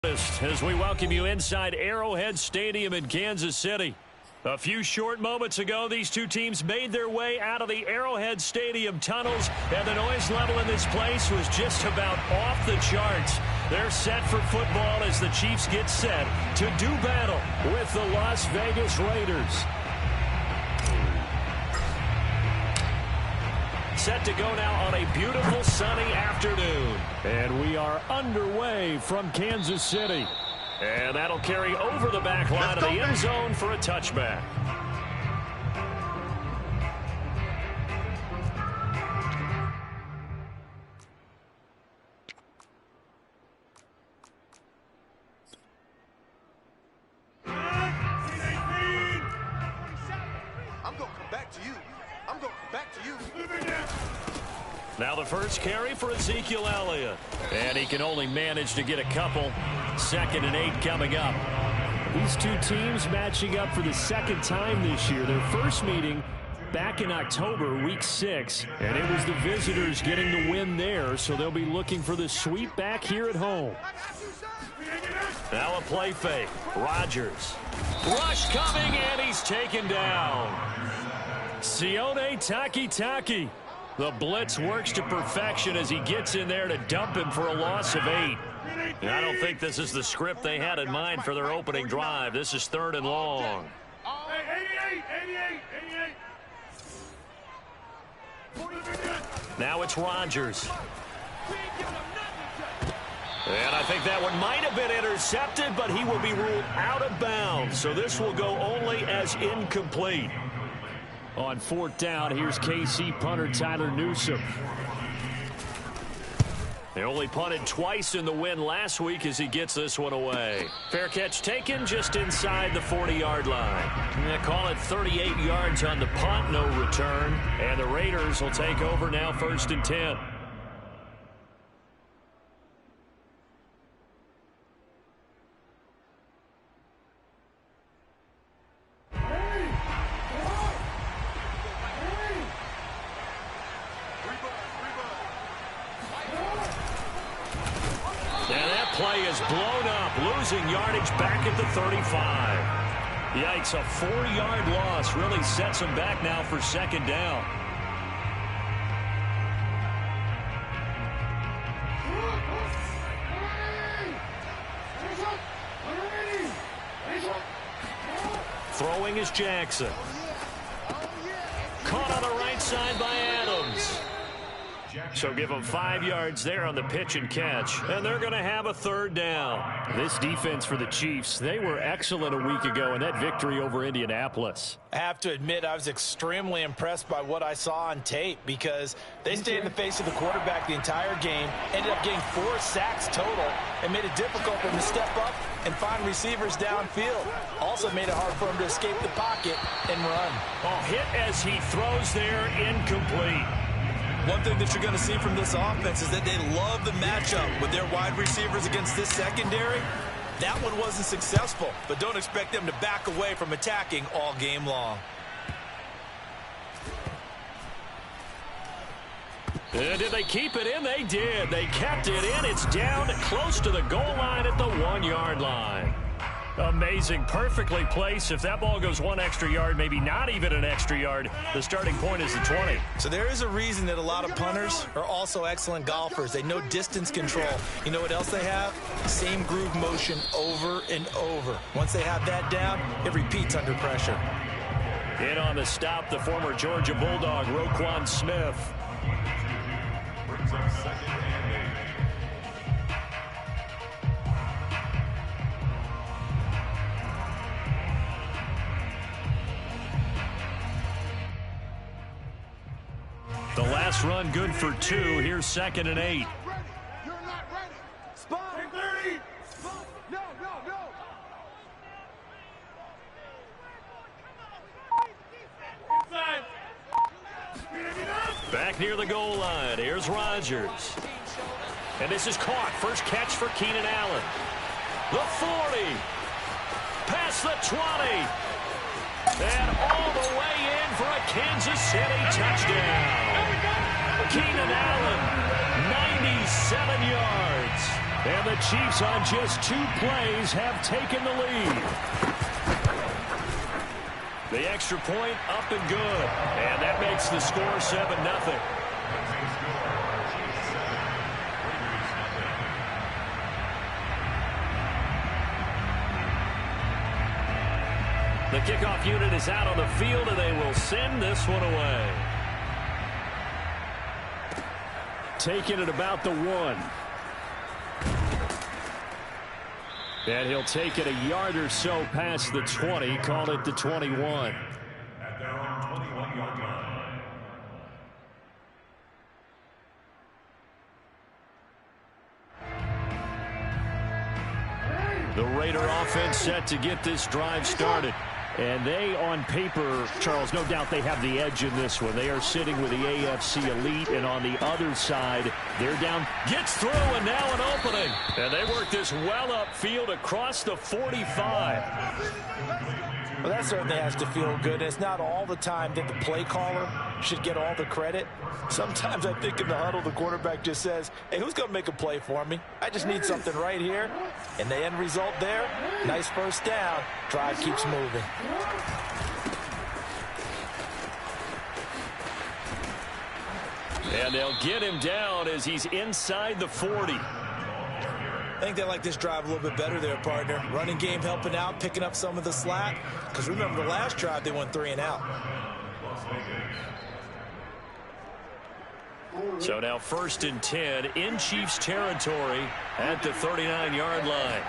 As we welcome you inside Arrowhead Stadium in Kansas City. A few short moments ago, these two teams made their way out of the Arrowhead Stadium tunnels, and the noise level in this place was just about off the charts. They're set for football as the Chiefs get set to do battle with the Las Vegas Raiders. Set to go now on a beautiful sunny afternoon. And we are underway from Kansas City. And that'll carry over the back line of the end zone for a touchback. Now the first carry for Ezekiel Elliott. And he can only manage to get a couple. 2nd and 8 coming up. These two teams matching up for the second time this year. Their first meeting back in October, week 6. And it was the visitors getting the win there. So they'll be looking for the sweep back here at home. Now a play fake. Rodgers. Rush coming, and he's taken down. Sione Takitaki. The blitz works to perfection as he gets in there to dump him for a loss of 8. And I don't think this is the script they had in mind for their opening drive. This is 3rd and long. 88. Now it's Rodgers. And I think that one might have been intercepted, but he will be ruled out of bounds. So this will go only as incomplete. On 4th down, here's KC punter Tyler Newsome. They only punted twice in the win last week as he gets this one away. Fair catch taken just inside the 40-yard line. They call it 38 yards on the punt, no return. And the Raiders will take over now 1st and 10. Play is blown up, losing yardage back at the 35. Yikes, a 4-yard loss really sets him back now for 2nd down. Throwing is Jackson. Caught on the right side by Adams. So give them 5 yards there on the pitch and catch. And they're going to have a 3rd down. This defense for the Chiefs, they were excellent a week ago in that victory over Indianapolis. I have to admit, I was extremely impressed by what I saw on tape because they stayed in the face of the quarterback the entire game, ended up getting 4 sacks total, and made it difficult for them to step up and find receivers downfield. Also made it hard for him to escape the pocket and run. Oh, hit as he throws there, incomplete. One thing that you're going to see from this offense is that they love the matchup with their wide receivers against this secondary. That one wasn't successful, but don't expect them to back away from attacking all game long. Did they keep it in? They did. They kept it in. It's down close to the goal line at the 1-yard line. Amazing, perfectly placed. If that ball goes 1 extra yard, maybe not even an extra yard, the starting point is the 20. So there is a reason that a lot of punters are also excellent golfers. They know distance control. You know what else they have? Same groove motion over and over. Once they have that down, it repeats under pressure. In on the stop, the former Georgia Bulldog, Roquan Smith. Brings up 2nd and 8. The last run good for 2. Here's 2nd and 8. You're not ready. Spot. 30. Spot. No. Inside. Back near the goal line. Here's Rodgers. And this is caught. First catch for Keenan Allen. The 40. Past the 20. And all the way in for a Kansas City touchdown. Keenan Allen, 97 yards. And the Chiefs on just 2 plays have taken the lead. The extra point up and good. And that makes the score 7-0. The kickoff unit is out on the field, and they will send this one away. Taking it about the 1. And he'll take it a yard or so past the 20, call it the 21. At their own 21-yard line. The Raider offense set to get this drive started. And they, on paper, Charles, no doubt they have the edge in this one. They are sitting with the AFC elite, and on the other side, they're down. Gets through, and now an opening. And they work this well upfield across the 45. Well, that certainly has to feel good. It's not all the time that the play caller should get all the credit. Sometimes I think in the huddle, the quarterback just says, hey, who's going to make a play for me? I just need something right here. And the end result there, nice first down. Drive keeps moving. And they'll get him down as he's inside the 40. I think they like this drive a little bit better there, partner. Running game helping out, picking up some of the slack. Because remember, the last drive, they went 3 and out. So now 1st and 10 in Chiefs territory at the 39-yard line.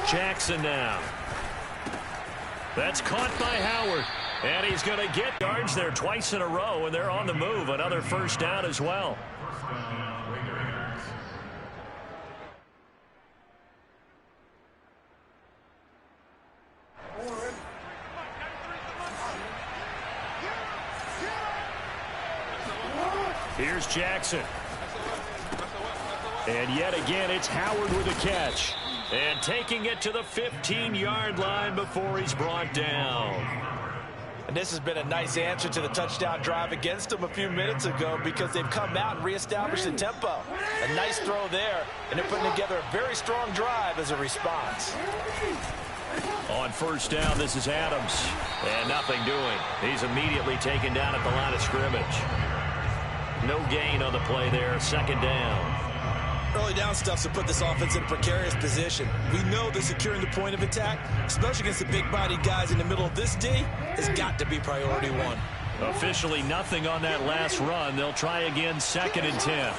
Jackson now. That's caught by Howard. And he's going to get yards there twice in a row, and they're on the move. Another first down as well. Here's Jackson. And yet again, it's Howard with a catch. And taking it to the 15-yard line before he's brought down. And this has been a nice answer to the touchdown drive against them a few minutes ago because they've come out and reestablished the tempo. A nice throw there, and they're putting together a very strong drive as a response. On first down, this is Adams. And nothing doing. He's immediately taken down at the line of scrimmage. No gain on the play there. 2nd down. Early down stuff to put this offense in a precarious position. We know that securing the point of attack, especially against the big-bodied guys in the middle of this D, has got to be priority 1. Officially nothing on that last run. They'll try again 2nd and 10.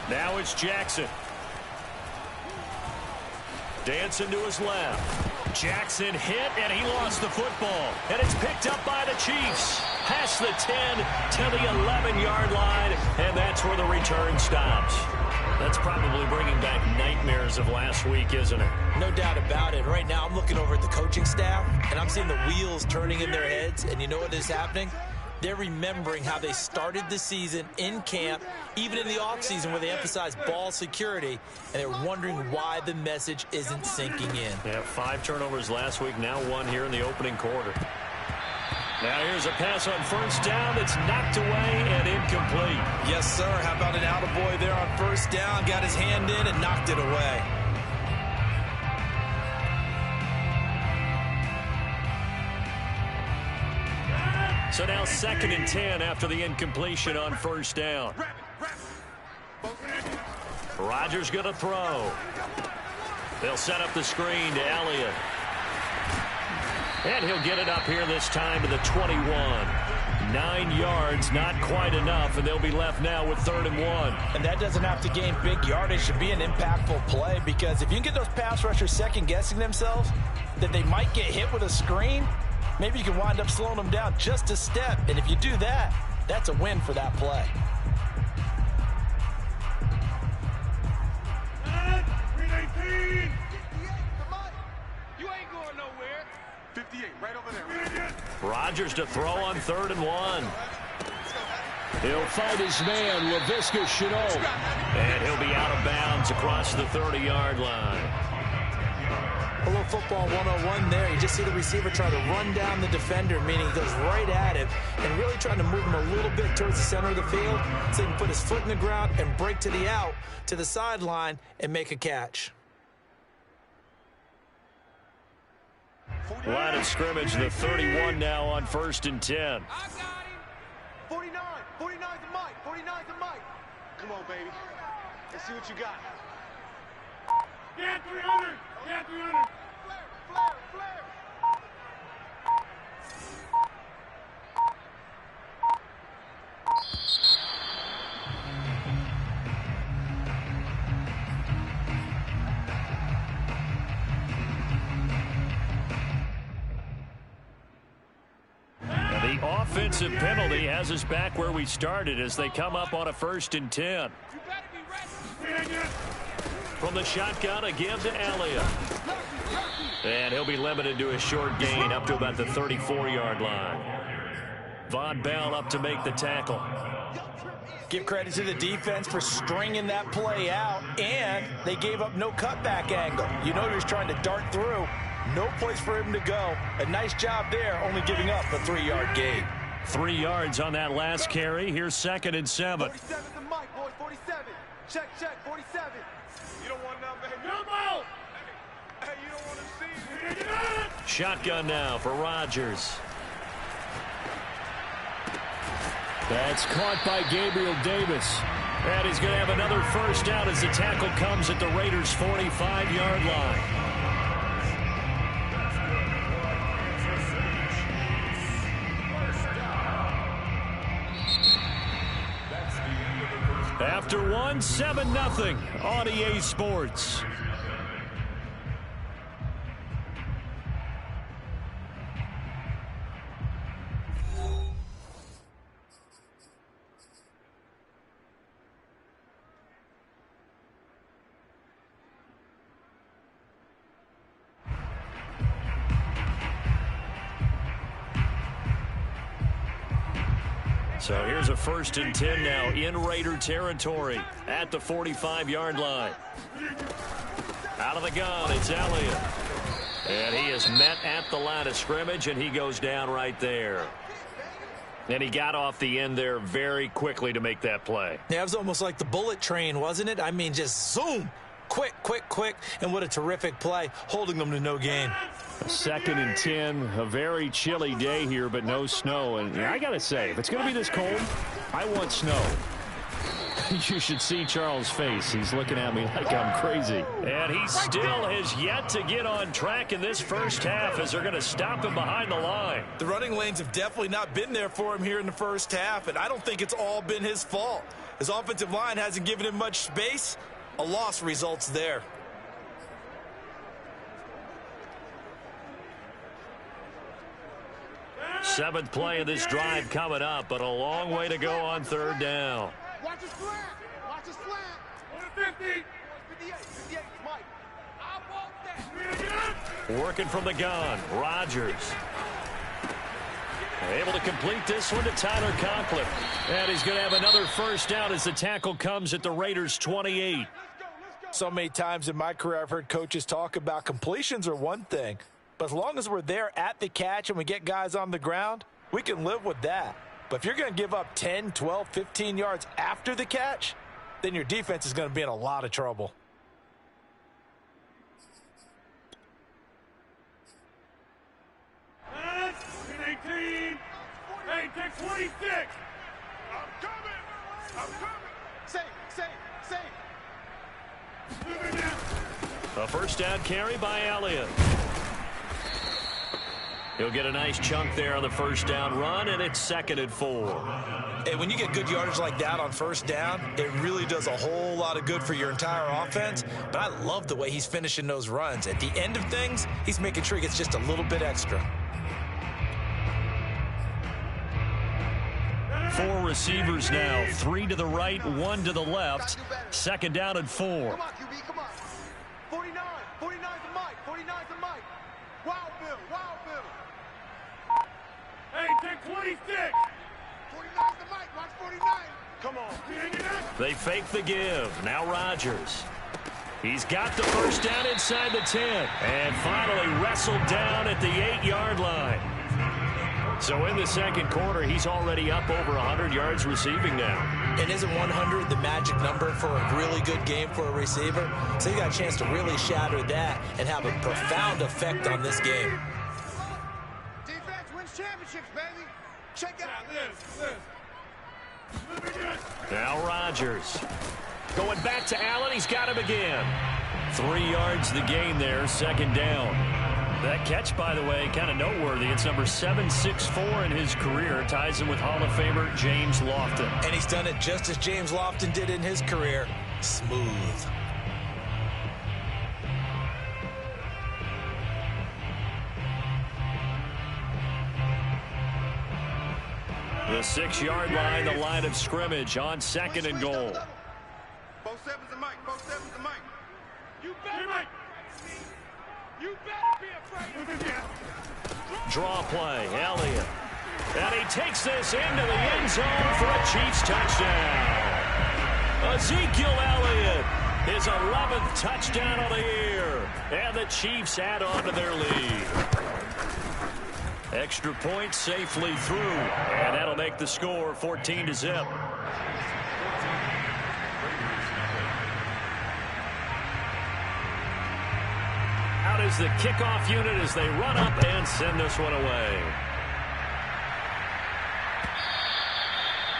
Now it's Jackson. Dancing to his left. Jackson hit, and he lost the football. And it's picked up by the Chiefs. Past the 10 to the 11-yard line, and that's where the return stops. That's probably bringing back nightmares of last week, isn't it? No doubt about it. Right now, I'm looking over at the coaching staff, and I'm seeing the wheels turning in their heads. And you know what is happening? They're remembering how they started the season in camp, even in the offseason where they emphasized ball security, and they're wondering why the message isn't sinking in. Yeah, 5 turnovers last week, now 1 here in the opening quarter. Now here's a pass on first down that's knocked away and incomplete. Yes, sir. How about an attaboy there on first down? Got his hand in and knocked it away. So now 2nd and 10 after the incompletion on first down. Rodgers going to throw. They'll set up the screen to Elliott. And he'll get it up here this time to the 21. 9 yards, not quite enough, and they'll be left now with 3rd and 1. And that doesn't have to gain big yardage to be an impactful play, because if you can get those pass rushers second-guessing themselves, that they might get hit with a screen, maybe you can wind up slowing them down just a step. And if you do that, that's a win for that play. 319. You ain't going nowhere. 58, right over there. Rodgers to throw on 3rd and 1. He'll find his man, Laviska Shenault. And he'll be out of bounds across the 30-yard line. A little football 101 there. You just see the receiver try to run down the defender, meaning he goes right at him and really trying to move him a little bit towards the center of the field so he can put his foot in the ground and break to the out, to the sideline, and make a catch. Line of scrimmage, the 31 now on 1st and 10. I got him. 49. 49's the mic. 49's the mic. Come on, baby. Let's see what you got. Get 300. Get 300. Flare, flare, flare. The offensive penalty has us back where we started as they come up on a 1st and 10. You better be ready. From the shotgun again to Elliott. And he'll be limited to a short gain up to about the 34-yard line. Von Bell up to make the tackle. Give credit to the defense for stringing that play out, and they gave up no cutback angle. You know he was trying to dart through. No place for him to go. A nice job there, only giving up a 3-yard gain. 3 yards on that last carry. Here's 2nd and 7. 47's the mic, boys. 47. Check, check. 47. You don't want nothing, baby. Jump out! Hey, you don't want to see. Shotgun now for Rodgers. That's caught by Gabriel Davis. And he's going to have another first down as the tackle comes at the Raiders' 45-yard line. After one, 7-0 on EA Sports. So here's a 1st and 10 now in Raider territory at the 45-yard line. Out of the gun, it's Elliott. And he is met at the line of scrimmage, and he goes down right there. And he got off the end there very quickly to make that play. Yeah, it was almost like the bullet train, wasn't it? I mean, just zoom. Quick, quick, quick. And what a terrific play, holding them to no gain. 2nd and 10, a very chilly day here, but no snow. And I got to say, if it's going to be this cold, I want snow. You should see Charles' face. He's looking at me like I'm crazy. And he still has yet to get on track in this first half as they're going to stop him behind the line. The running lanes have definitely not been there for him here in the first half, and I don't think it's all been his fault. His offensive line hasn't given him much space. A loss results there. Seventh play of this drive coming up, but a long way to go on 3rd down. Watch his slant. Watch his slant. 50. 58. 58. Mike. I want that. Working from the gun. Rodgers. Able to complete this one to Tyler Conklin. And he's going to have another first down as the tackle comes at the Raiders' 28. So many times in my career I've heard coaches talk about completions are one thing. But as long as we're there at the catch and we get guys on the ground, we can live with that. But if you're going to give up 10, 12, 15 yards after the catch, then your defense is going to be in a lot of trouble. Hey, take 26. I'm coming. Safe. A first down carry by Elliott. He'll get a nice chunk there on the first down run, and it's 2nd and 4. And when you get good yardage like that on first down, it really does a whole lot of good for your entire offense. But I love the way he's finishing those runs. At the end of things, he's making sure he gets just a little bit extra. 4 receivers now, 3 to the right, 1 to the left. 2nd down and 4. Come on, QB, come on. 49. 49's the mic. 49's the mic. Wild Bill. Hey, take 26. 49's the mic. Watch 49. Come on. They fake the give. Now Rodgers. He's got the first down inside the 10. And finally wrestled down at the 8-yard line. So in the second quarter, he's already up over 100 yards receiving now. And isn't 100 the magic number for a really good game for a receiver? So you got a chance to really shatter that and have a profound effect on this game. Defense wins championships, baby. Check out this. Now Rodgers. Going back to Allen. He's got him again. 3 yards the gain there, second down. That catch, by the way, kind of noteworthy. It's number 764 in his career. Ties him with Hall of Famer James Lofton. And he's done it just as James Lofton did in his career. Smooth. The 6-yard line, the line of scrimmage on second and goal. Both sevens and Mike. Both sevens and Mike. You better, Mike. You better be afraid. Draw play, Elliott. And he takes this into the end zone for a Chiefs touchdown. Ezekiel Elliott, his 11th touchdown of the year. And the Chiefs add on to their lead. Extra point safely through. And that'll make the score 14-0. Out is the kickoff unit as they run up and send this one away.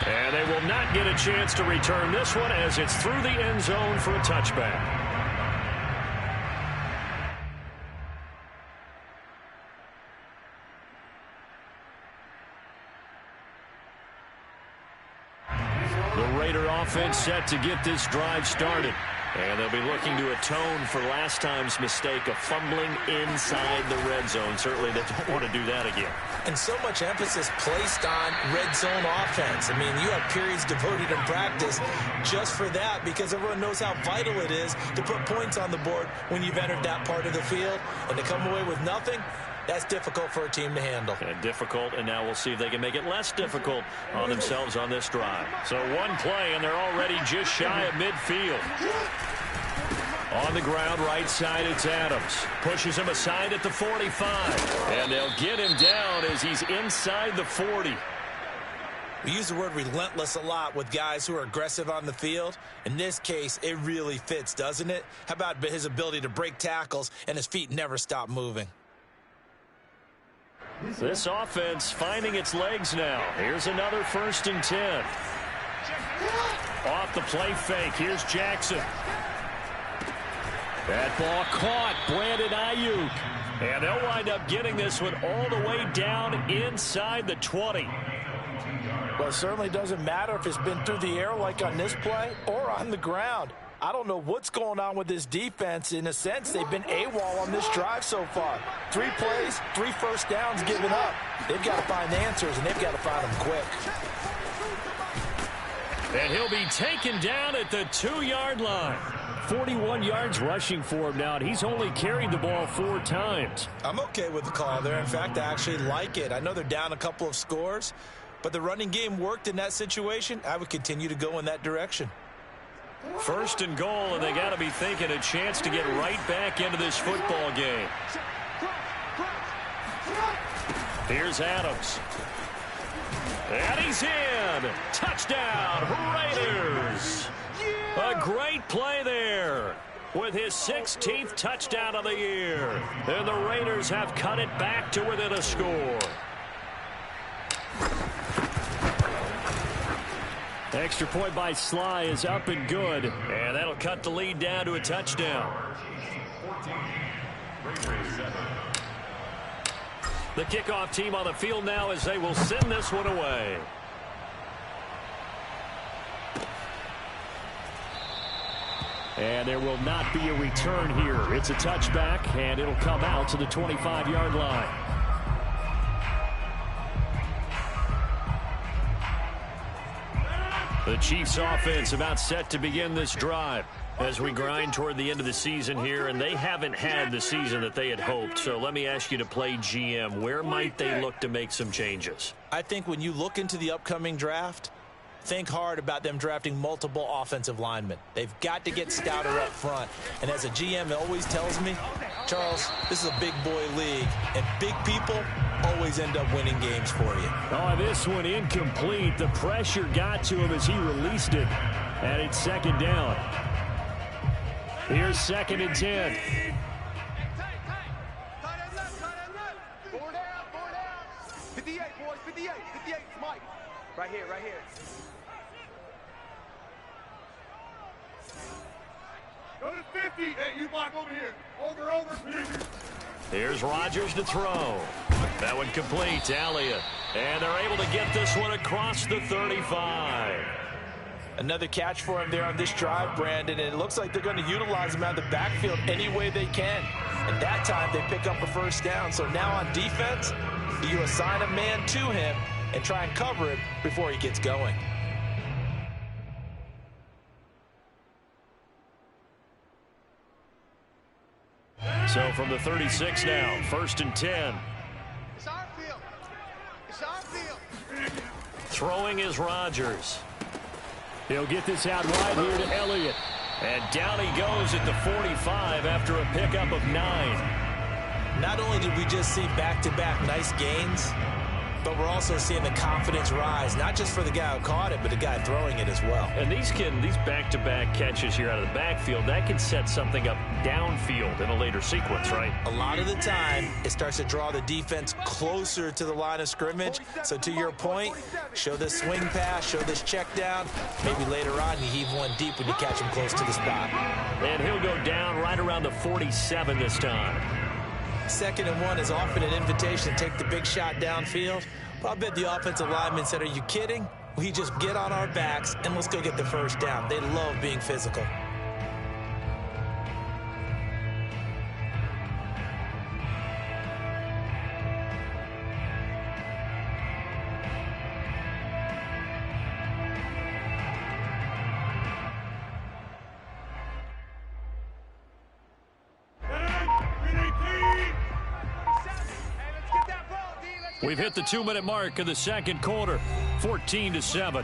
And they will not get a chance to return this one as it's through the end zone for a touchback. The Raider offense set to get this drive started. And they'll be looking to atone for last time's mistake of fumbling inside the red zone. Certainly they don't want to do that again. And so much emphasis placed on red zone offense. I mean, you have periods devoted in practice just for that because everyone knows how vital it is to put points on the board when you've entered that part of the field. And to come away with nothing, that's difficult for a team to handle. Difficult, and now we'll see if they can make it less difficult on themselves on this drive. So one play, and they're already just shy of midfield. On the ground, right side, it's Adams. Pushes him aside at the 45. And they'll get him down as he's inside the 40. We use the word relentless a lot with guys who are aggressive on the field. In this case, it really fits, doesn't it? How about his ability to break tackles and his feet never stop moving? This offense finding its legs now. Here's another 1st and 10. Off the play fake. Here's Jackson. That ball caught. Brandon Ayuk. And they'll wind up getting this one all the way down inside the 20. Well, it certainly doesn't matter if it's been through the air like on this play or on the ground. I don't know what's going on with this defense. In a sense, they've been AWOL on this drive so far. 3 plays, 3 first downs given up. They've got to find answers, and they've got to find them quick. And he'll be taken down at the 2-yard line. 41 yards rushing for him now, and he's only carried the ball 4 times. I'm okay with the call there. In fact, I actually like it. I know they're down a couple of scores, but the running game worked in that situation. I would continue to go in that direction. 1st and goal, and they got to be thinking a chance to get right back into this football game. Here's Adams. And he's in. Touchdown, Raiders. A great play there with his 16th touchdown of the year. And the Raiders have cut it back to within a score. Extra point by Sly is up and good. And that'll cut the lead down to a touchdown. The kickoff team on the field now as they will send this one away. And there will not be a return here. It's a touchback, and it'll come out to the 25-yard line. The Chiefs offense about set to begin this drive as we grind toward the end of the season here, and they haven't had the season that they had hoped. So let me ask you to play GM. Where might they look to make some changes? I think when you look into the upcoming draft, think hard about them drafting multiple offensive linemen. They've got to get stouter up front. And as a GM always tells me, Charles, this is a big boy league, and big people always end up winning games for you. Oh, this one incomplete. The pressure got to him as he released it. And it's second down. Here's 2nd and 10. Four down. 58, boys, 58, Mike. Right here. Go to 50. Hey, you block over here. Over. Here's Rodgers to throw. That one complete to Elliott. And they're able to get this one across the 35. Another catch for him there on this drive, Brandon, and it looks like they're going to utilize him out of the backfield any way they can. And that time they pick up a first down. So now on defense, do you assign a man to him and try and cover him before he gets going? So from the 36 now, 1st and 10. It's our field. Throwing is Rodgers. He'll get this out wide here to Elliott. And down he goes at the 45 after a pickup of 9. Not only did we just see back-to-back nice gains, but we're also seeing the confidence rise, not just for the guy who caught it, but the guy throwing it as well. And these back-to-back catches here out of the backfield, that can set something up downfield in a later sequence, right? A lot of the time, it starts to draw the defense closer to the line of scrimmage. So to your point, show this swing pass, show this check down. Maybe later on you heave one deep when you catch him close to the spot. And he'll go down right around the 47 this time. 2nd and 1 is often an invitation to take the big shot downfield. But I bet the offensive lineman said, are you kidding? We just get on our backs and let's go get the first down. They love being physical. We've hit the 2-minute mark of the second quarter, 14-7.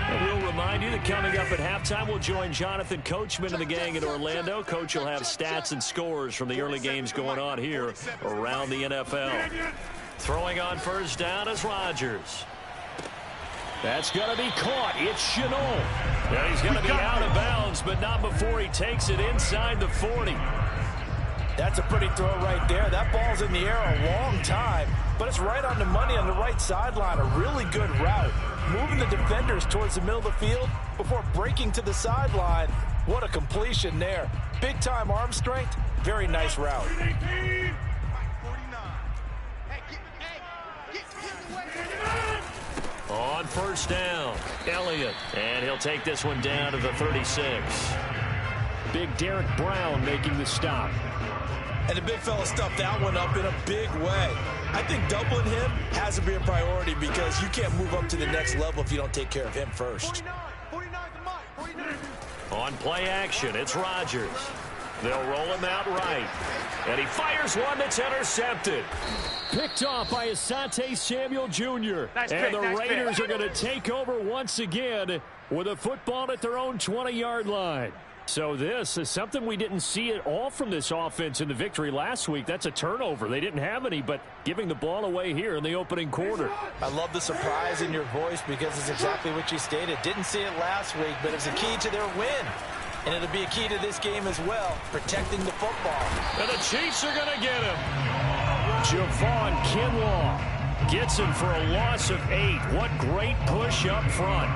And we'll remind you that coming up at halftime, we'll join Jonathan Coachman and the gang in Orlando. Coach will have stats and scores from the early games going on here around the NFL. Throwing on first down is Rodgers. That's going to be caught. It's Chenault. And he's going to be out of bounds, but not before he takes it inside the 40. That's a pretty throw right there. That ball's in the air a long time, but it's right on the money on the right sideline. A really good route. Moving the defenders towards the middle of the field before breaking to the sideline. What a completion there. Big-time arm strength. Very nice route. On first down, Elliott. And he'll take this one down to the 36. Big Derek Brown making the stop. And the big fella stuffed that one up in a big way. I think doubling him has to be a priority because you can't move up to the next level if you don't take care of him first. 49. On play action, it's Rodgers. They'll roll him out right. And he fires one that's intercepted. Picked off by Asante Samuel Jr. And the Raiders are going to take over once again with a football at their own 20-yard line. So this is something we didn't see at all from this offense in the victory last week. That's a turnover. They didn't have any, but giving the ball away here in the opening quarter. I love the surprise in your voice because it's exactly what you stated. Didn't see it last week, but it's a key to their win. And it'll be a key to this game as well, protecting the football. And the Chiefs are going to get him. Javon Kinlaw gets him for a loss of 8. What great push up front.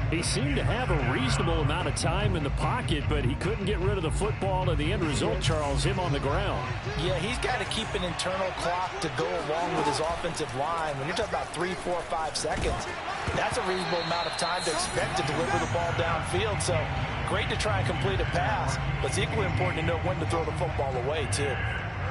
He seemed to have a reasonable amount of time in the pocket, but he couldn't get rid of the football, and the end result, Charles, him on the ground. Yeah, he's got to keep an internal clock to go along with his offensive line. When you're talking about 3, 4, 5 seconds, that's a reasonable amount of time to expect to deliver the ball downfield. So great to try and complete a pass, but it's equally important to know when to throw the football away, too.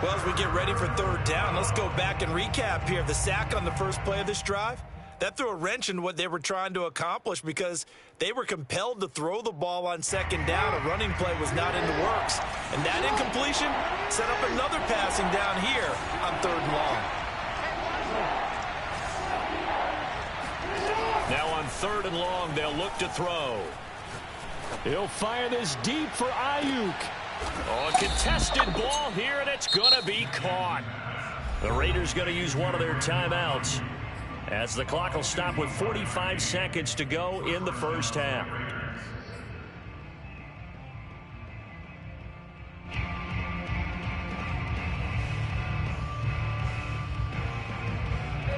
Well, as we get ready for third down, let's go back and recap here. The sack on the first play of this drive, that threw a wrench in what they were trying to accomplish because they were compelled to throw the ball on second down. A running play was not in the works. And that incompletion Set up another passing down here on 3rd and long. Now on 3rd and long, they'll look to throw. He'll fire this deep for Ayuk. Oh, a contested ball here, and it's going to be caught. The Raiders going to use one of their timeouts as the clock will stop with 45 seconds to go in the first half.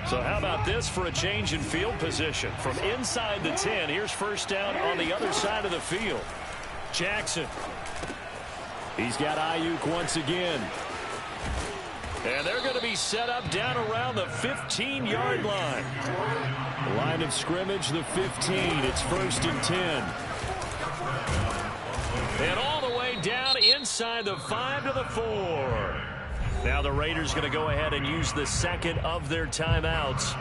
So how about this for a change in field position? From inside the 10, here's first down on the other side of the field. Jackson. He's got Ayuk once again. And they're going to be set up down around the 15-yard line. Line of scrimmage, the 15. It's 1st and 10. And all the way down inside the 5 to the 4. Now the Raiders going to go ahead and use the second of their timeouts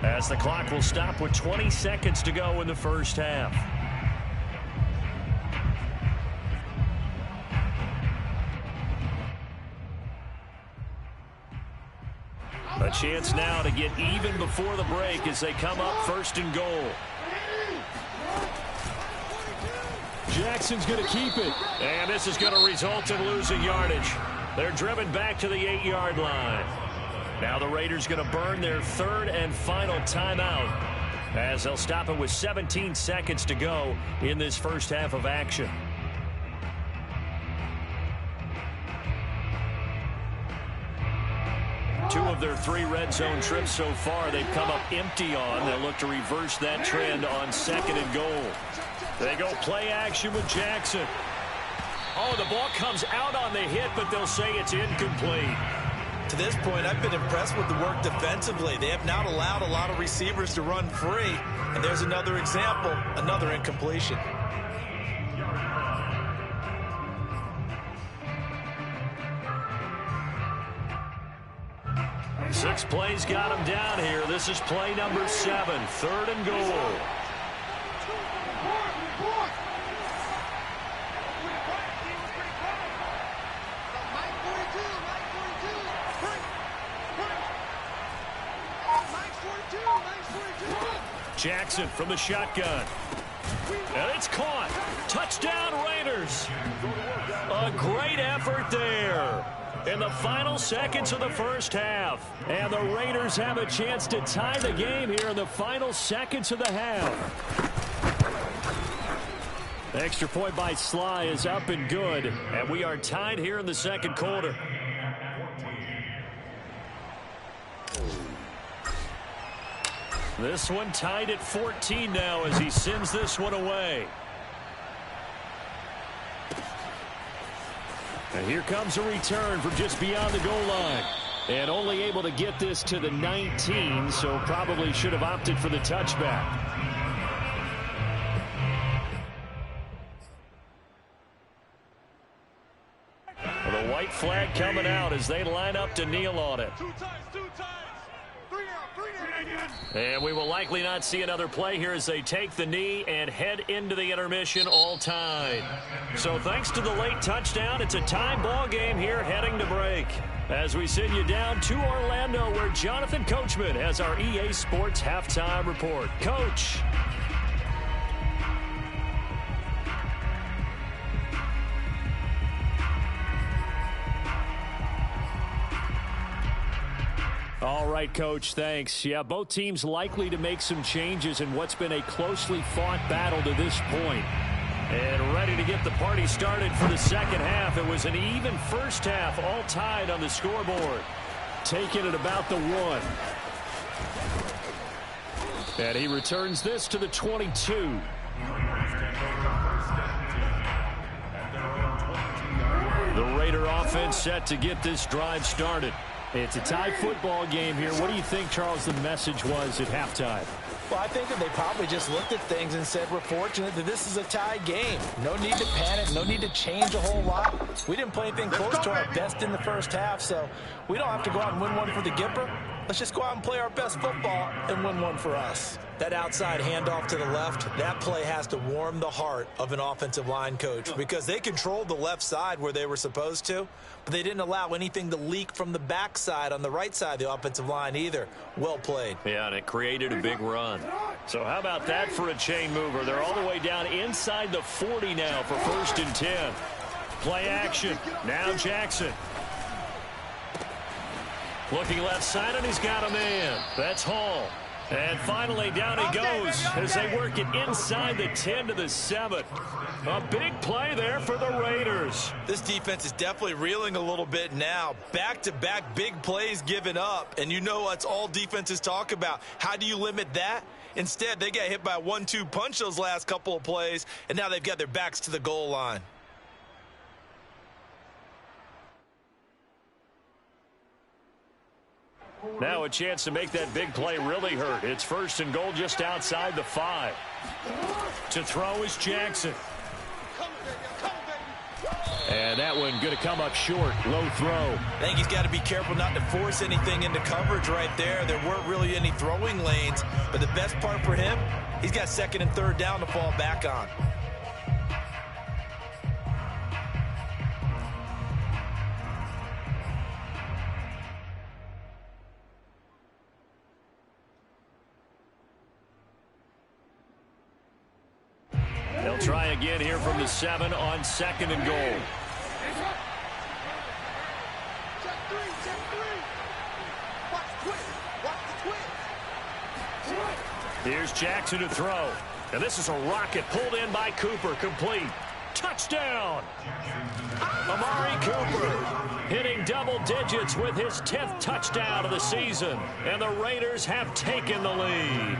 as the clock will stop with 20 seconds to go in the first half. A chance now to get even before the break as they come up 1st and goal. Jackson's going to keep it. And this is going to result in losing yardage. They're driven back to the 8-yard line. Now the Raiders going to burn their 3rd and final timeout as they'll stop it with 17 seconds to go in this first half of action. Two of their 3 red zone trips so far they've come up empty on. They'll look to reverse that trend on 2nd and goal. They go play action with Jackson. Oh, the ball comes out on the hit, but they'll say it's incomplete. To this point, I've been impressed with the work defensively. They have not allowed a lot of receivers to run free. And there's another example, another incompletion. Six plays got him down here. This is play number 7, 3rd and goal. Jackson from the shotgun. And it's caught. Touchdown, Raiders. A great effort there in the final seconds of the first half. And the Raiders have a chance to tie the game here in the final seconds of the half. The extra point by Sly is up and good. And we are tied here in the second quarter. This one tied at 14 now as he sends this one away. And here comes a return from just beyond the goal line. And only able to get this to the 19, so probably should have opted for the touchback. Well, the white flag coming out as they line up to kneel on it. Two times. 3 down. And we will likely not see another play here as they take the knee and head into the intermission all tied. So thanks to the late touchdown, it's a tie ball game here heading to break. As we send you down to Orlando where Jonathan Coachman has our EA Sports halftime report. Coach. All right, Coach, thanks. Yeah, both teams likely to make some changes in what's been a closely fought battle to this point. And ready to get the party started for the second half. It was an even first half, all tied on the scoreboard. Taking it about the 1. And he returns this to the 22. The Raider offense set to get this drive started. It's a tie football game here. What do you think, Charles, the message was at halftime? Well, I think that they probably just looked at things and said, we're fortunate that this is a tie game. No need to panic. No need to change a whole lot. We didn't play anything close to our best in the first half, so we don't have to go out and win one for the Gipper. Let's just go out and play our best football and win one for us. That outside handoff to the left, that play has to warm the heart of an offensive line coach because they controlled the left side where they were supposed to, but they didn't allow anything to leak from the backside on the right side of the offensive line either. Well played. Yeah, and it created a big run. So how about that for a chain mover? They're all the way down inside the 40 now for 1st and 10. Play action. Now Jackson. Looking left side, and he's got a man. That's Hall. And finally, down he goes as they work it inside the 10 to the 7. A big play there for the Raiders. This defense is definitely reeling a little bit now. Back-to-back big plays given up. And you know that's all defenses talk about. How do you limit that? Instead, they got hit by a 1-2 punch those last couple of plays, and now they've got their backs to the goal line. Now a chance to make that big play really hurt. It's 1st and goal just outside the 5. To throw is Jackson. And that one going to come up short. Low throw. I think he's got to be careful not to force anything into coverage right there. There weren't really any throwing lanes. But the best part for him, he's got 2nd and 3rd down to fall back on. They'll try again here from the 7 on 2nd and goal. Here's Jackson to throw. And this is a rocket pulled in by Cooper. Complete. Touchdown! Amari Cooper hitting double digits with his 10th touchdown of the season. And the Raiders have taken the lead.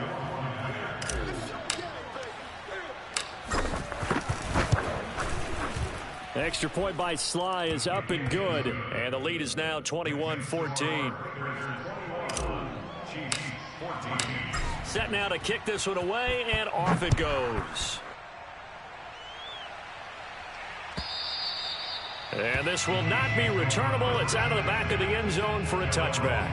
Extra point by Sly is up and good. And the lead is now 21-14. Set now to kick this one away, and off it goes. And this will not be returnable. It's out of the back of the end zone for a touchback.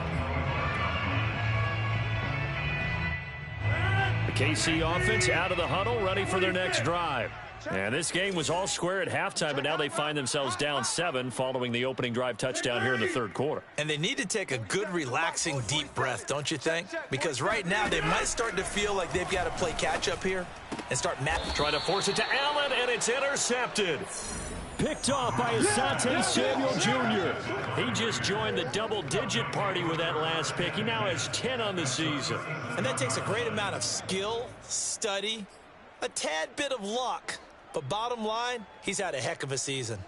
The KC offense out of the huddle, ready for their next drive. And this game was all square at halftime, but now they find themselves down 7 following the opening drive touchdown here in the 3rd quarter. And they need to take a good, relaxing, deep breath, don't you think? Because right now they might start to feel like they've got to play catch-up here and start mapping. Trying to force it to Allen, and it's intercepted. Picked off by Asante Samuel Jr. He just joined the double-digit party with that last pick. He now has 10 on the season. And that takes a great amount of skill, study, a tad bit of luck. But bottom line, he's had a heck of a season.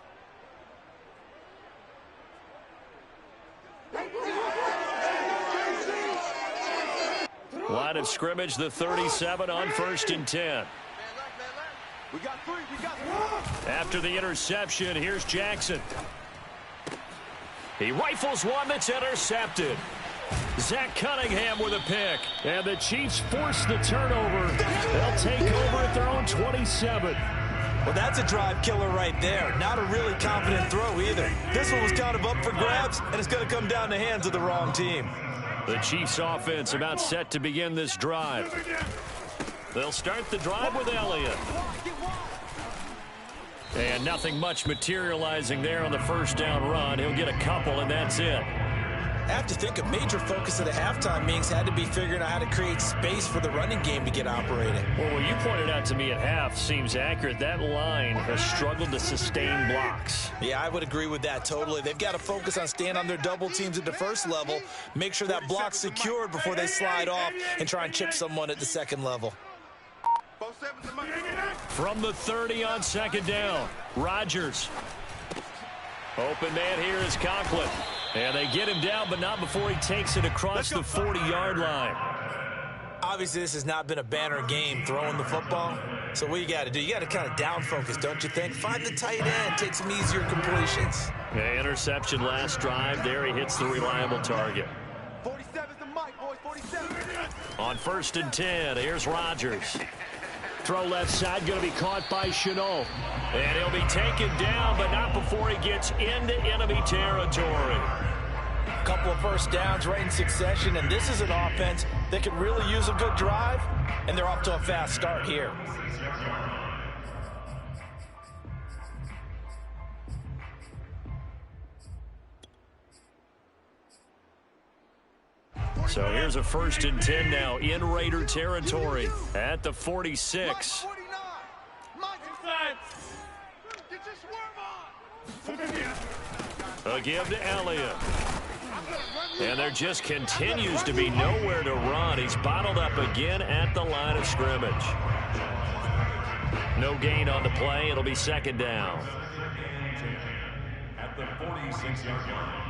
Line of scrimmage, the 37 on 1st and 10. We got 3. We got 3. After the interception, here's Jackson. He rifles one that's intercepted. Zach Cunningham with a pick. And the Chiefs force the turnover. They'll take over at their own 27. Well, that's a drive killer right there. Not a really confident throw either. This one was kind of up for grabs, and it's going to come down the hands of the wrong team. The Chiefs offense about set to begin this drive. They'll start the drive with Elliott. And nothing much materializing there on the 1st down run. He'll get a couple, and that's it. I have to think a major focus of the halftime meetings had to be figuring out how to create space for the running game to get operating. Well, what you pointed out to me at half seems accurate. That line has struggled to sustain blocks. Yeah, I would agree with that totally. They've got to focus on staying on their double teams at the 1st level, make sure that block's secured before they slide off and try and chip someone at the 2nd level. From the 30 on 2nd down, Rodgers. Open man here is Conklin. And they get him down, but not before he takes it across the 40-yard line. Obviously, this has not been a banner game throwing the football. So what you got to do, you got to kind of down focus, don't you think? Find the tight end, take some easier completions. Okay, interception last drive. There he hits the reliable target. 47's the mic, boys. 47. On 1st and 10, here's Rodgers. Throw left side, going to be caught by Chenault. And he'll be taken down, but not before he gets into enemy territory. couple of first downs right in succession, and this is an offense that could really use a good drive, and they're off to a fast start here. So here's a 1st and 10 now in Raider territory at the 46. A give to Elliott. And there just continues to be nowhere to run. He's bottled up again at the line of scrimmage. No gain on the play. It'll be 2nd down. At the 46-yard line.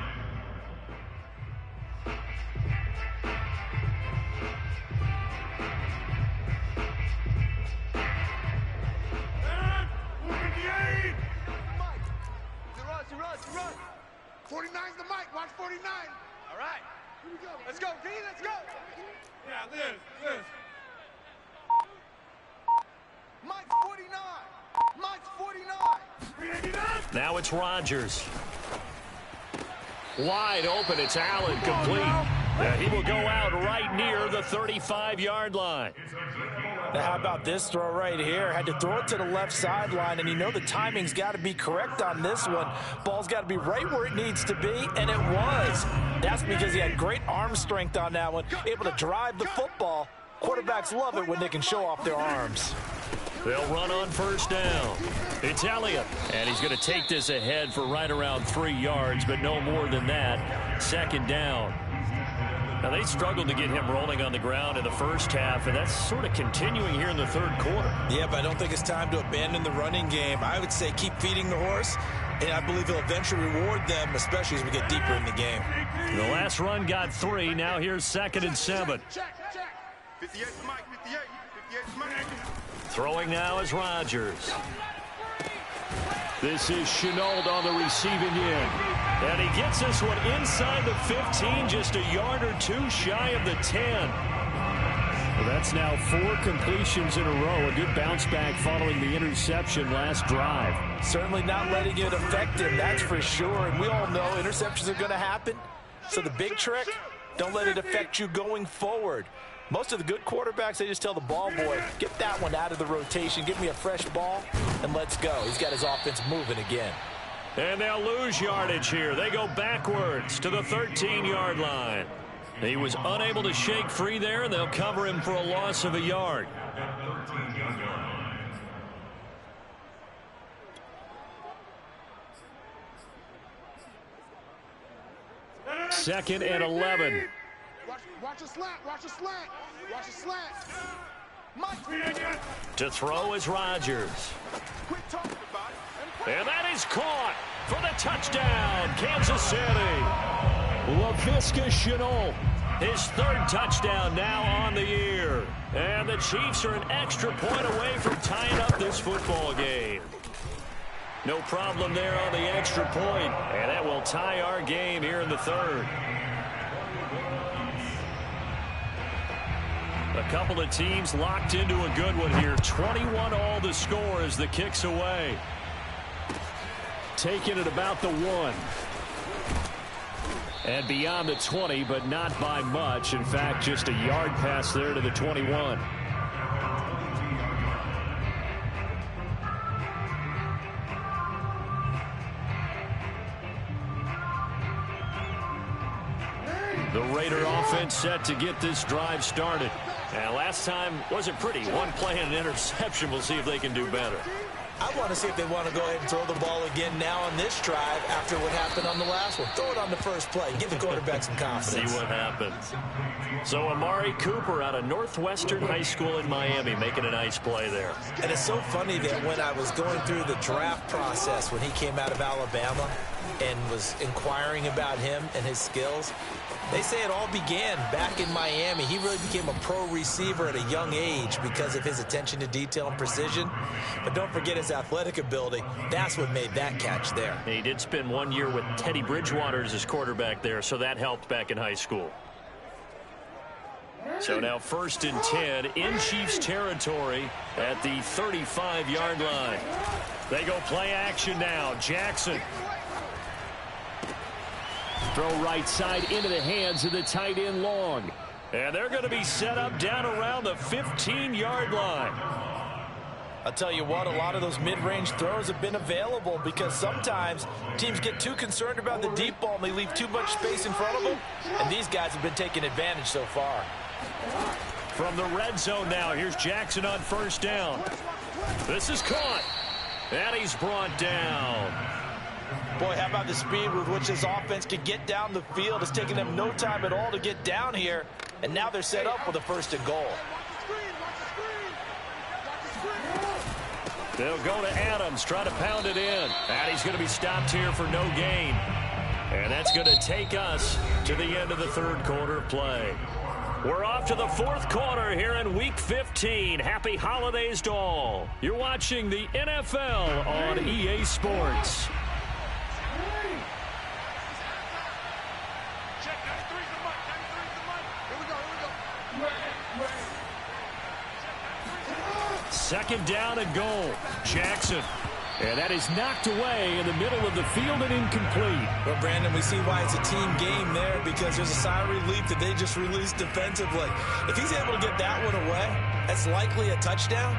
Run. 49's the mic. Watch 49. All right. Here we go. Let's go, D. Let's go. Yeah, this. Mike's 49. Mike's 49. Now it's Rodgers. Wide open. It's Allen, complete. He will go out right near the 35-yard line. Now, how about this throw right here? Had to throw it to the left sideline, and you know the timing's got to be correct on this one. Ball's got to be right where it needs to be, and it was. That's because he had great arm strength on that one, able to drive the football. Quarterbacks love it when they can show off their arms. They'll run on 1st down. It's Elliott, and he's going to take this ahead for right around 3 yards, but no more than that. 2nd down. Now, they struggled to get him rolling on the ground in the first half, and that's sort of continuing here in the 3rd quarter. Yeah, but I don't think it's time to abandon the running game. I would say keep feeding the horse, and I believe he'll eventually reward them, especially as we get deeper in the game. The last run got 3. Now here's 2nd and 7. Check. 58 Mike. 58 Mike. Throwing now is Rodgers. This is Chenault on the receiving end. And he gets this one inside the 15, just a yard or 2 shy of the 10. Well, that's now 4 completions in a row. A good bounce back following the interception last drive. Certainly not letting it affect him, that's for sure. And we all know interceptions are going to happen. So the big trick, don't let it affect you going forward. Most of the good quarterbacks, they just tell the ball boy, get that one out of the rotation, give me a fresh ball, and let's go. He's got his offense moving again. And they'll lose yardage here. They go backwards to the 13-yard line. He was unable to shake free there, and they'll cover him for a loss of a yard. 2nd and 11. Watch a slant. Watch a slant. Mike. To throw is Rodgers. Quit talking about it. And that is caught for the touchdown, Kansas City. Laviska Shenault, his 3rd touchdown now on the year. And the Chiefs are an extra point away from tying up this football game. No problem there on the extra point, and that will tie our game here in the 3rd. A couple of teams locked into a good one here. 21 all the score as the kick's away. Taking it about the 1. And beyond the 20, but not by much. In fact, just a yard pass there to the 21. The Raider offense set to get this drive started. And last time wasn't pretty. One play and an interception. We'll see if they can do better. I want to see if they want to go ahead and throw the ball again now on this drive after what happened on the last one. Throw it on the first play. Give the quarterback some confidence. See what happens. So Amari Cooper out of Northwestern High School in Miami making a nice play there. And it's so funny that when I was going through the draft process when he came out of Alabama and was inquiring about him and his skills, they say it all began back in Miami. He really became a pro receiver at a young age because of his attention to detail and precision. But don't forget his athletic ability. That's what made that catch there. He did spend 1 year with Teddy Bridgewater as his quarterback there, so that helped back in high school. So now 1st and 10 in Chiefs territory at the 35-yard line. They go play action now. Jackson Throw right side into the hands of the tight end Long. And they're going to be set up down around the 15-yard line. I'll tell you what, a lot of those mid-range throws have been available because sometimes teams get too concerned about the deep ball and they leave too much space in front of them. And these guys have been taking advantage so far. From the red zone now, here's Jackson on first down. This is caught. And he's brought down. Boy, how about the speed with which this offense can get down the field? It's taking them no time at all to get down here. And now they're set up with a first and goal. They'll go to Adams, try to pound it in. And he's going to be stopped here for no gain. And that's going to take us to the end of the third quarter of play. We're off to the fourth quarter here in Week 15. Happy holidays to all. You're watching the NFL on EA Sports. Second down and goal. Jackson. And that is knocked away in the middle of the field and incomplete. Well, Brandon, we see why it's a team game there because there's a sigh of relief that they just released defensively. If he's able to get that one away, that's likely a touchdown.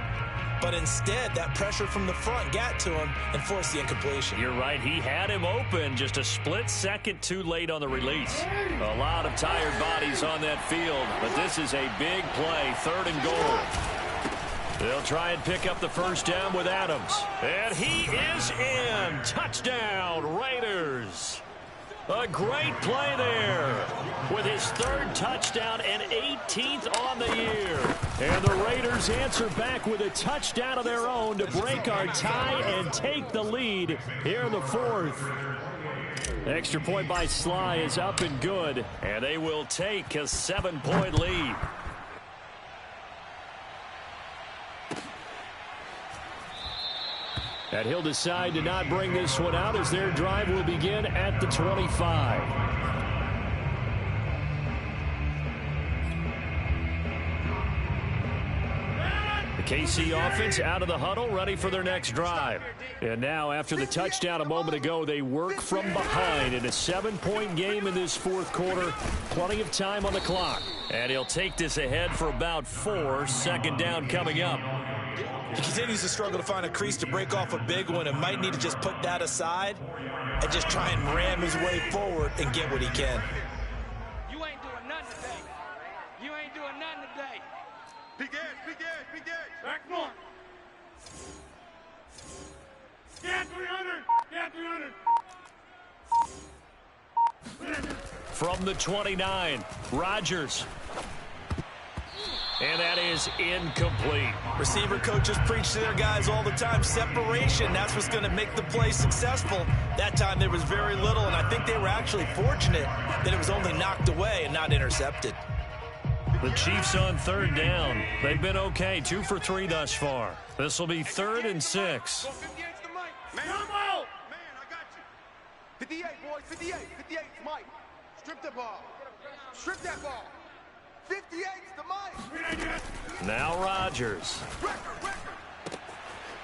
But instead, that pressure from the front got to him and forced the incompletion. You're right. He had him open just a split second too late on the release. A lot of tired bodies on that field, but this is a big play, third and goal. They'll try and pick up the first down with Adams. And he is in. Touchdown, Raiders. A great play there with his third touchdown and 18th on the year. And the Raiders answer back with a touchdown of their own to break our tie and take the lead here in the fourth. Extra point by Sly is up and good, and they will take a 7-point lead. And he'll decide to not bring this one out as their drive will begin at the 25. The KC offense out of the huddle, ready for their next drive. And now, after the touchdown a moment ago, they work from behind in a 7-point game in this fourth quarter. Plenty of time on the clock. And he'll take this ahead for about 4. Second down coming up. He continues to struggle to find a crease to break off a big one and might need to just put that aside and just try and ram his way forward and get what he can. You ain't doing nothing today. You ain't doing nothing today. Big edge, big edge, big edge. Back north. Scan 300. Scan 300. From the 29, Rodgers. And that is incomplete. Receiver coaches preach to their guys all the time. Separation, that's what's going to make the play successful. That time there was very little, and I think they were actually fortunate that it was only knocked away and not intercepted. The Chiefs on third down. They've been okay, 2 for 3 thus far. This will be 3rd and 6. Man, I'm out. Man, I got you. 58, boys, 58. 58's Mike. Strip the ball. Strip that ball. 58's the Mike. Now Rodgers.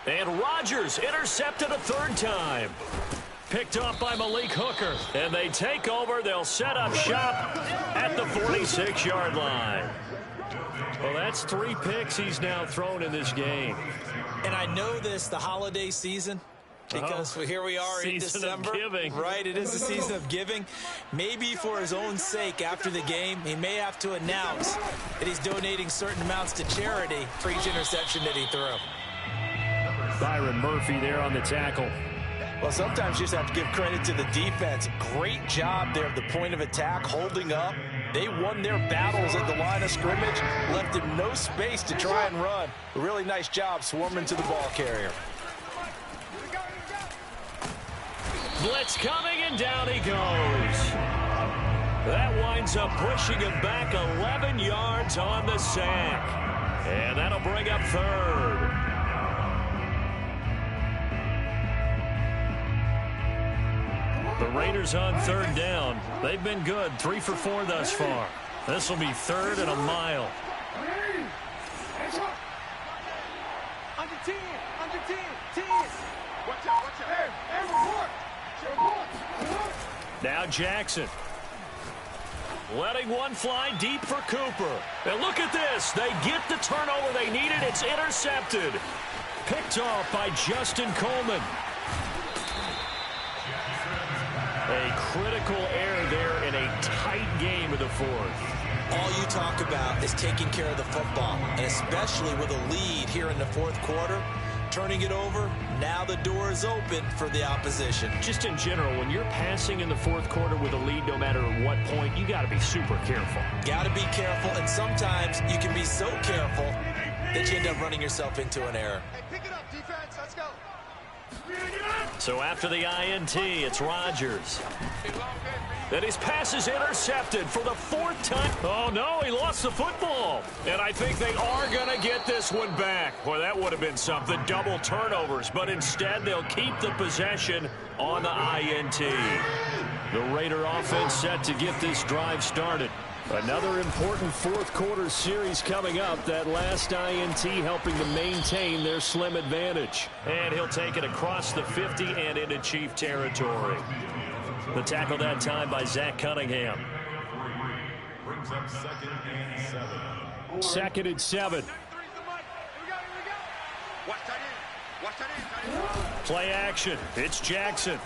And Rodgers intercepted a third time. Picked off by Malik Hooker. And they take over. They'll set up shop at the 46-yard line. Well, that's 3 picks he's now thrown in this game. And I know this, the holiday season, because here we are in December. Season of giving. Right, it is the season of giving. Maybe for his own sake after the game, he may have to announce that he's donating certain amounts to charity for each interception that he threw. Byron Murphy there on the tackle. Well, sometimes you just have to give credit to the defense. Great job there at the point of attack, holding up. They won their battles at the line of scrimmage, left him no space to try and run. A really nice job swarming to the ball carrier. Blitz coming, and down he goes. That winds up pushing him back 11 yards on the sack. And that'll bring up 3rd. The Raiders on 3rd down. They've been good, 3 for 4 thus far. This will be 3rd and a mile. Under 10, under 10, 10. Watch out, watch out. Hey, report. Now Jackson. Letting one fly deep for Cooper. And look at this. They get the turnover they needed. It's intercepted. Picked off by Justin Coleman. A critical error there in a tight game of the fourth. All you talk about is taking care of the football, and especially with a lead here in the fourth quarter, turning it over, now the door is open for the opposition. Just in general, when you're passing in the fourth quarter with a lead, no matter what point, you got to be super careful. Got to be careful, and sometimes you can be so careful that you end up running yourself into an error. Hey, pick it up, defense. Let's go. So after the INT, it's Rodgers. And his pass is intercepted for the fourth time. Oh, no, he lost the football. And I think they are going to get this one back. Boy, that would have been something, double turnovers. But instead, they'll keep the possession on the INT. The Raider offense set to get this drive started. Another important fourth quarter series coming up. That last INT helping to maintain their slim advantage. And he'll take it across the 50 and into Chief territory. The tackle that time by Zach Cunningham. Brings up 2nd and 7. 2nd and 7. Play action. It's Jackson.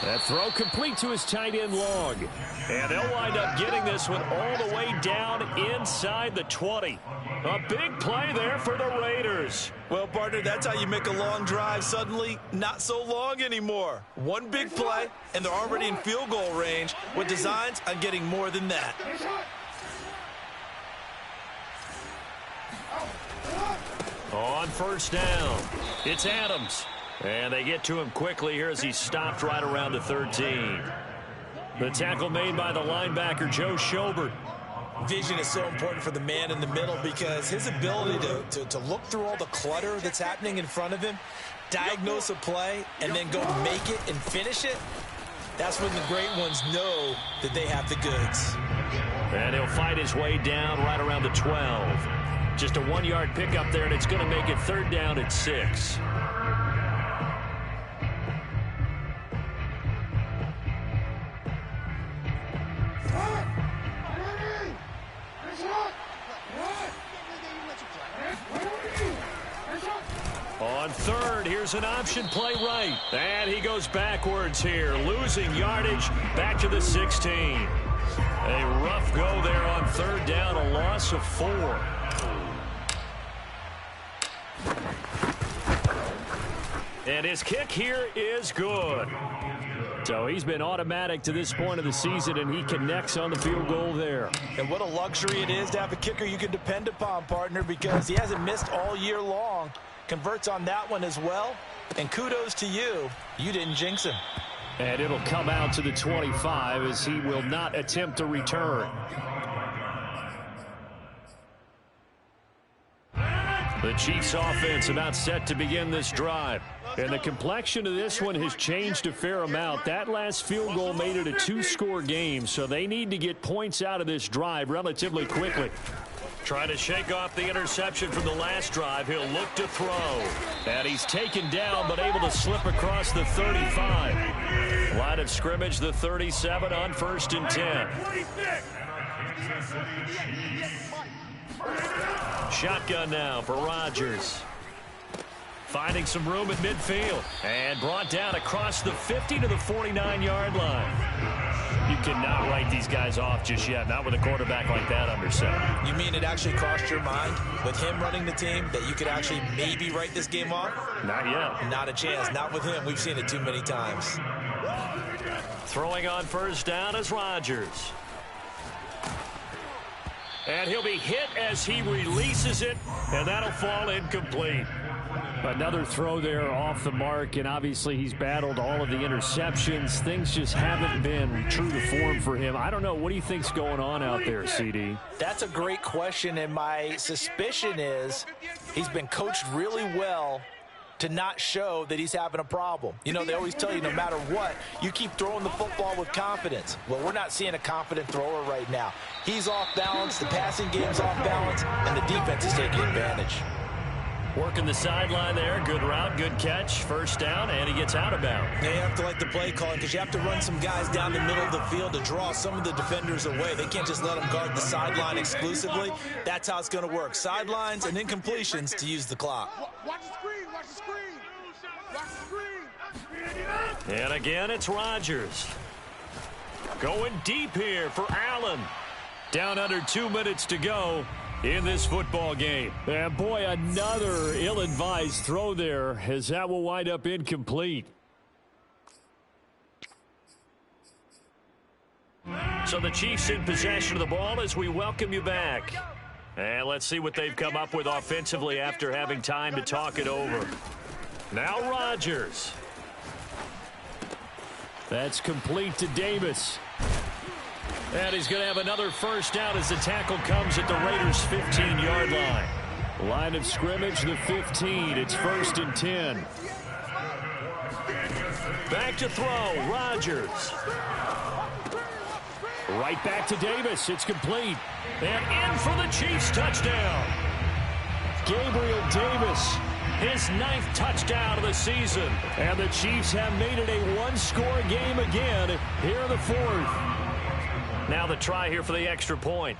That throw complete to his tight end Long. And they'll wind up getting this one all the way down inside the 20. A big play there for the Raiders. Well, partner, that's how you make a long drive suddenly not so long anymore. One big play, and they're already in field goal range with designs on getting more than that. On first down, it's Adams. And they get to him quickly here as he's stopped right around the 13. The tackle made by the linebacker, Joe Schobert. Vision is so important for the man in the middle because his ability to look through all the clutter that's happening in front of him, diagnose a play, and then go make it and finish it, that's when the great ones know that they have the goods. And he'll fight his way down right around the 12. Just a 1-yard pickup there, and it's going to make it 3rd down at 6. On 3rd, here's an option play right. And he goes backwards here, losing yardage back to the 16. A rough go there on 3rd down, a loss of 4. And his kick here is good. So he's been automatic to this point of the season, and he connects on the field goal there. And what a luxury it is to have a kicker you can depend upon, partner, because he hasn't missed all year long. Converts on that one as well. And kudos to you. You didn't jinx him. And it'll come out to the 25 as he will not attempt a return. The Chiefs offense about set to begin this drive. And the complexion of this one has changed a fair amount. That last field goal made it a 2-score game, so they need to get points out of this drive relatively quickly. Trying to shake off the interception from the last drive. He'll look to throw. And he's taken down but able to slip across the 35. Line of scrimmage, the 37 on 1st and 10. Shotgun now for Rodgers. Finding some room at midfield. And brought down across the 50 to the 49-yard line. You cannot write these guys off just yet, not with a quarterback like that under center. You mean it actually crossed your mind with him running the team that you could actually maybe write this game off? Not yet. Not a chance. Not with him. We've seen it too many times. Throwing on 1st down is Rodgers. And he'll be hit as he releases it, and that'll fall incomplete. Another throw there off the mark, and obviously he's battled all of the interceptions. Things just haven't been true to form for him. I don't know. What do you think's going on out there, CD? That's a great question, and my suspicion is he's been coached really well to not show that he's having a problem. You know, they always tell you no matter what, you keep throwing the football with confidence. Well, we're not seeing a confident thrower right now. He's off balance, the passing game's off balance, and the defense is taking advantage. Working the sideline there. Good route, good catch. First down, and he gets out of bounds. Yeah, you have to like the play calling because you have to run some guys down the middle of the field to draw some of the defenders away. They can't just let them guard the sideline exclusively. That's how it's going to work. Sidelines and incompletions to use the clock. Watch the screen, watch the screen. Watch the screen. And again, it's Rodgers. Going deep here for Allen. Down under 2 minutes to go in this football game. And boy, another ill-advised throw there, as that will wind up incomplete. So the Chiefs in possession of the ball as we welcome you back. And let's see what they've come up with offensively after having time to talk it over. Now Rodgers. That's complete to Davis. And he's going to have another first down as the tackle comes at the Raiders' 15-yard line. Line of scrimmage, the 15. It's 1st and 10. Back to throw, Rodgers. Right back to Davis. It's complete. And in for the Chiefs touchdown. Gabriel Davis, his 9th touchdown of the season. And the Chiefs have made it a one-score game again here in the 4th. Now the try here for the extra point.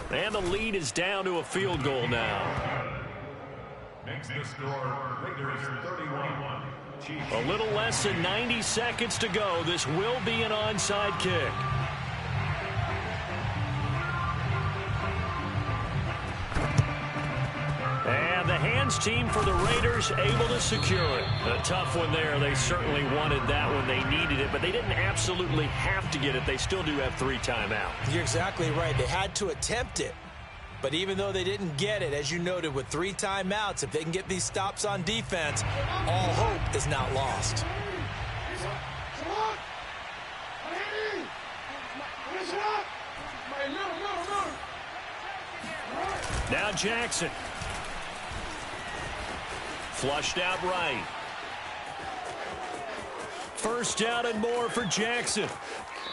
And the lead is down to a field goal now. Makes the score, Raiders 31. A little less than 90 seconds to go. This will be an onside kick. And the hands team for the Raiders able to secure it. A tough one there. They certainly wanted that when they needed it, but they didn't absolutely have to get it. They still do have 3 timeouts. You're exactly right. They had to attempt it. But even though they didn't get it, as you noted, with 3 timeouts, if they can get these stops on defense, all hope is not lost. Now Jackson. Flushed out right. First down and more for Jackson.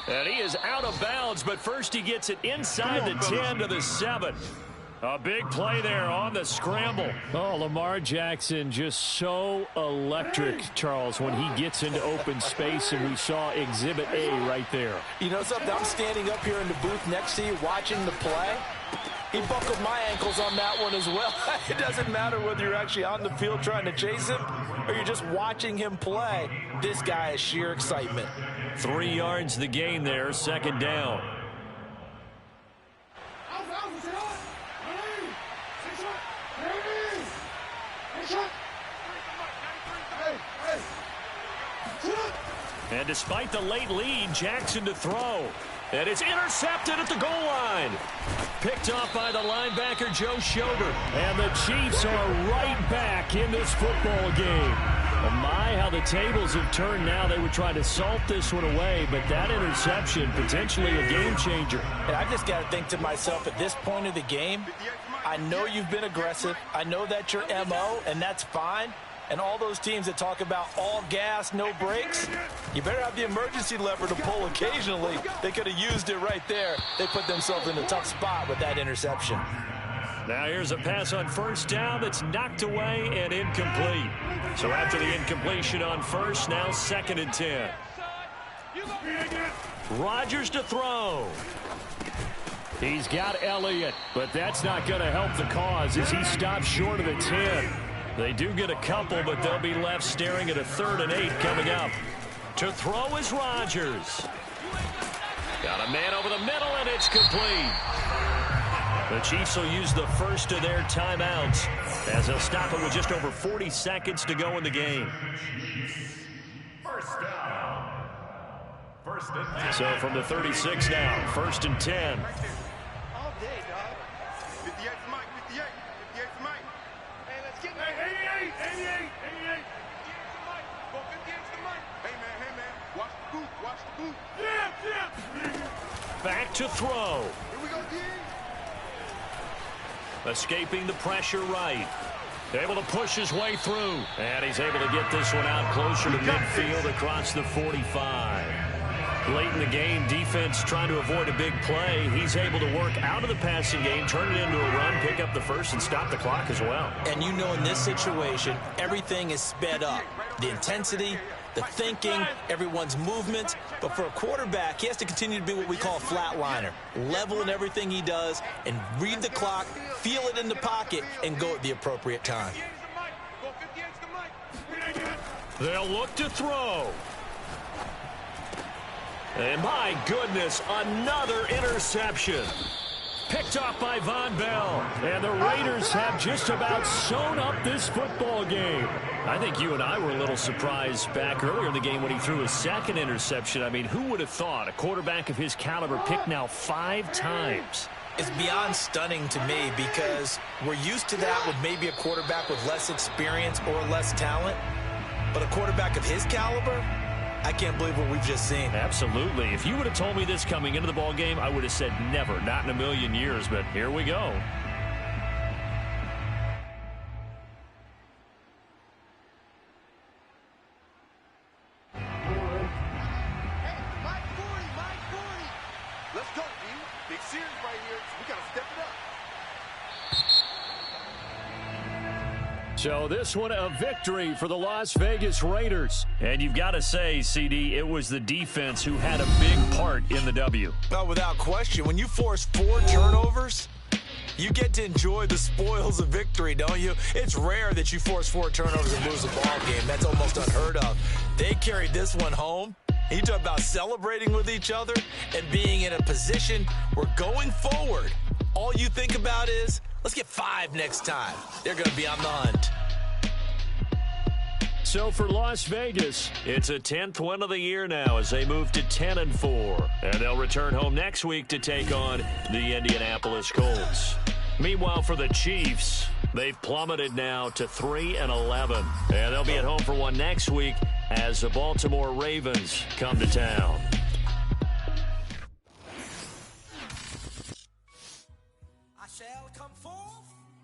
And he is out of bounds, but first he gets it inside the 10 to the 7. A big play there on the scramble. Oh, Lamar Jackson just so electric, Charles, when he gets into open space, and we saw Exhibit A right there. You know something? I'm standing up here in the booth next to you watching the play. He buckled my ankles on that one as well. It doesn't matter whether you're actually on the field trying to chase him or you're just watching him play. This guy is sheer excitement. 3 yards the gain there, 2nd down. And despite the late lead, Jackson to throw. And it's intercepted at the goal line. Picked off by the linebacker, Joe Schobert. And the Chiefs are right back in this football game. Oh my, how the tables have turned now. They would try to salt this one away, but that interception, potentially a game changer. And I just got to think to myself, at this point of the game, I know you've been aggressive. I know that's your MO, and that's fine. And all those teams that talk about all gas, no brakes, you better have the emergency lever to pull occasionally. They could have used it right there. They put themselves in a tough spot with that interception. Now here's a pass on first down that's knocked away and incomplete. So after the incompletion on first, now 2nd and 10. Rodgers to throw. He's got Elliott, but that's not going to help the cause as he stops short of the 10. They do get a couple, but they'll be left staring at a 3rd and 8 coming up. To throw is Rodgers. Got a man over the middle, and it's complete. The Chiefs will use the first of their timeouts as they'll stop it with just over 40 seconds to go in the game. First down. First and 10. So from the 36 now, 1st and 10. All day, dog. 58 for Mike, 58. 58 for Mike. Hey, let's get it. 88. Go 58 for Mike. Hey, man. Watch the boot. Yeah. Back to throw. Here we go, D. Escaping the pressure right. Able to push his way through. And he's able to get this one out closer to midfield across the 45. Late in the game, defense trying to avoid a big play. He's able to work out of the passing game, turn it into a run, pick up the first, and stop the clock as well. And you know in this situation, everything is sped up. The intensity, the thinking, everyone's movements. But for a quarterback, he has to continue to be what we call a flatliner. Level in everything he does and read the clock, feel it in the pocket, and go at the appropriate time. They'll look to throw. And my goodness, another interception. Picked off by Von Bell. And the Raiders have just about sewn up this football game. I think you and I were a little surprised back earlier in the game when he threw his second interception. I mean, who would have thought a quarterback of his caliber picked now 5 times? It's beyond stunning to me because we're used to that with maybe a quarterback with less experience or less talent. But a quarterback of his caliber, I can't believe what we've just seen. Absolutely. If you would have told me this coming into the ball game, I would have said never, not in a million years. But here we go. Let's go, D. Big series right here. We got to step it up. So this one a victory for the Las Vegas Raiders. And you've got to say, CD, it was the defense who had a big part in the W. Well, without question, when you force 4 turnovers, you get to enjoy the spoils of victory, don't you? It's rare that you force 4 turnovers and lose a ball game. That's almost unheard of. They carried this one home. You talk about celebrating with each other and being in a position where going forward, all you think about is, let's get 5 next time. They're going to be on the hunt. So for Las Vegas, it's a 10th win of the year now as they move to 10-4. And they'll return home next week to take on the Indianapolis Colts. Meanwhile, for the Chiefs, they've plummeted now to 3-11. And they'll be at home for one next week as the Baltimore Ravens come to town.